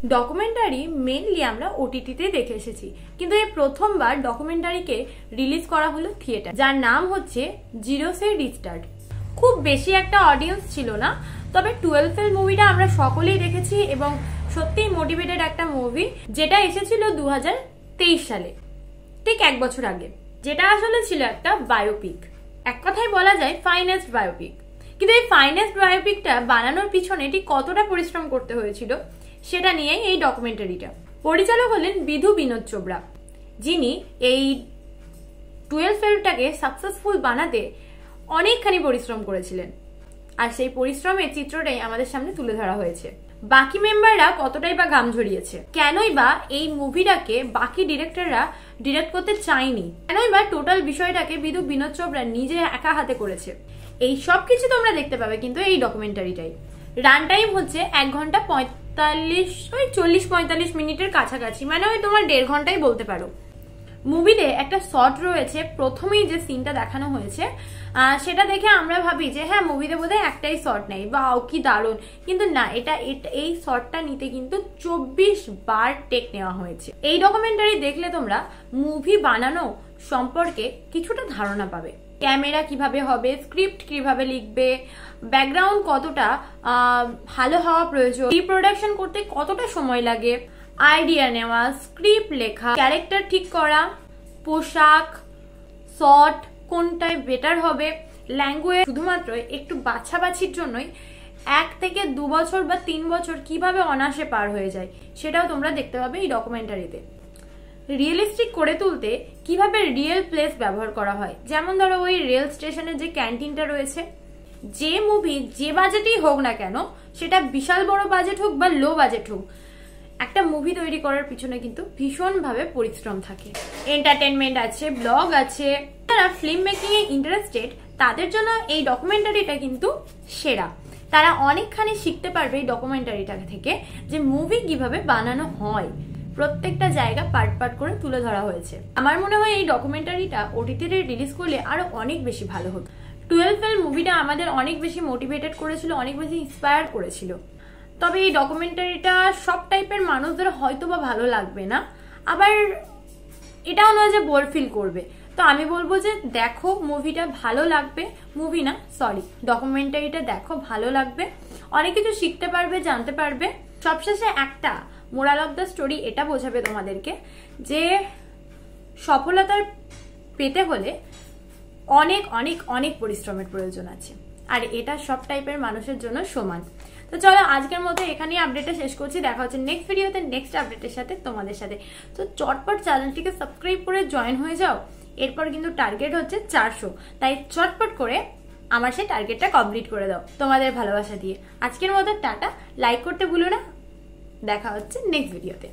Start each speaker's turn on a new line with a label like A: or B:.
A: Documentary mainly আমরা ওটিটিতে দেখে এসেছি, কিন্তু এই প্রথমবার ডকুমেন্টারিকে রিলিজ করা হলো থিয়েটার, যার নাম হচ্ছে জিরো সে রিস্টার্ট। খুব বেশি একটা অডিয়েন্স ছিল না, তবে 12 ফেল মুভিটা আমরা সকলেই দেখেছি এবং সত্যিই মোটিভেটেড একটা মুভি, যেটা এসেছিল 2023 সালে, ঠিক 1 বছর আগে, যেটা আসলে ছিল একটা বায়োপিক। এক কথায় বলা যায় ফাইনেস্ট বায়োপিক। কিন্তু এই ফাইনেস্ট বায়োপিকটা বানানোর পিছনে ঠিক কতটা পরিশ্রম করতে হয়েছিল সেটা নিয়েই এই ডকুমেন্টারিটা। পরিচালক হলেন বিধু বিনোদ চোপড়া, যিনি এই 12 ফেলটাকে সাকসেসফুল বানাতে অনেকখানি পরিশ্রম করেছিলেন, আর সেই পরিশ্রমের চিত্রটাই আমাদের সামনে তুলে ধরা হয়েছে। বাকি মেম্বাররা কতটাই বা ঘাম ঝরিয়েছে, কেনই বা এই মুভিটাকে বাকি ডিরেক্টররা ডিরেক্ট করতে চায়নি, কেনই বা টোটাল বিষয়টাকে বিধু বিনোদ চোপড়া নিজে একা হাতে করেছে, এই সব কিছু তোমরা দেখতে পাবে কিন্তু এই ডকুমেন্টারিটাই। রান টাইম হচ্ছে 1 ঘন্টা 40-45 মিনিটের কাছাকাছি, মানে ওই তোমার 1.5 ঘন্টাই বলতে পারো। মুভিতে একটা শট রয়েছে, প্রথমেই যে সিনটা দেখানো হয়েছে সেটা দেখে আমরা ভাবি যে হ্যাঁ মুভিতে বোধহয় একটাই শট নেই, বা কি দারুণ, কিন্তু না, এই শটটা নিতে কিন্তু 24 বার টেক নেওয়া হয়েছে। এই ডকুমেন্টারি দেখলে তোমরা মুভি বানানো সম্পর্কে কিছুটা ধারণা পাবে। ক্যামেরা কিভাবে হবে, স্ক্রিপ্ট কিভাবে লিখবে, ব্যাকগ্রাউন্ড কতটা ভালো হওয়া প্রয়োজন, রিপ্রোডাকশন করতে কতটা সময় লাগে, আইডিয়া নেওয়া, স্ক্রিপ্ট লেখা, ক্যারেক্টার ঠিক করা, পোশাক, শট কোনটায় বেটার হবে, ল্যাঙ্গুয়েজ, শুধুমাত্র একটু বাছাবাছির জন্যই 1 থেকে 2 বছর বা 3 বছর কিভাবে অনায়াসে পার হয়ে যায় সেটাও তোমরা দেখতে পাবে এই ডকুমেন্টারিতে। রিয়েলিস্টিক করে তুলতে কিভাবে রিয়েল প্লেস ব্যবহার করা হয়, যেমন ধরো ওই রেল স্টেশনের যে ক্যান্টিনটা রয়েছে, যে মুভি যে বাজেটই হোক না কেন, সেটা বিশাল বড় বাজেট হোক বা লো বাজেট হোক, একটা মুভি তৈরি করার পিছনে কিন্তু ভীষণভাবে পরিশ্রম থাকে। এন্টারটেনমেন্ট আছে, ব্লগ আছে, যারা ফিল্ম মেকিং এ ইন্টারেস্টেড তাদের জন্য এই ডকুমেন্টারিটা কিন্তু সেরা। তারা অনেকখানি শিখতে পারবে এই ডকুমেন্টারিটা থেকে, যে মুভি কিভাবে বানানো হয়, প্রত্যেকটা জায়গা পার্ট পার্ট করে তুলে ধরা হয়েছে। আমার মনে হয় এই ডকুমেন্টারিটা ওটিটিতে রিলিজ করলে আরো অনেক বেশি ভালো হতো। 12 ফেল মুভিটা আমাদের অনেক বেশি মোটিভেটেড করেছিল, অনেক বেশি ইন্সপায়ার করেছিল। তবে এই ডকুমেন্টারিটা সব টাইপের মানুষদের হয়তো বা ভালো লাগবে না, আবার এটাও নয় যে বোর ফিল করবে। তো আমি বলবো যে দেখো, মুভিটা ভালো লাগবে, ডকুমেন্টারিটা দেখো, ভালো লাগবে, অনেক কিছু শিখতে পারবে, জানতে পারবে। সবশেষে একটা মোরাল অফ দ্য স্টোরি এটা বোঝাবে তোমাদেরকে যে সফলতার পেতে হলে অনেক অনেক অনেক পরিশ্রমের প্রয়োজন আছে, আর এটা সব টাইপের মানুষের জন্য সমান। তো চলো আজকের মতো এখানেই আপডেটটা শেষ করছি, দেখা হচ্ছে নেক্সট ভিডিওতে নেক্সট আপডেটের সাথে তোমাদের সাথে। তো চটপট চ্যানেলটিকে সাবস্ক্রাইব করে জয়েন হয়ে যাও, এরপর কিন্তু টার্গেট হচ্ছে 400, তাই চটপট করে আমার সেই টার্গেটটা কমপ্লিট করে দাও তোমাদের ভালোবাসা দিয়ে। আজকের মতো টাটা, লাইক করতে ভুলো না, দেখা হচ্ছে নেক্সট ভিডিওতে।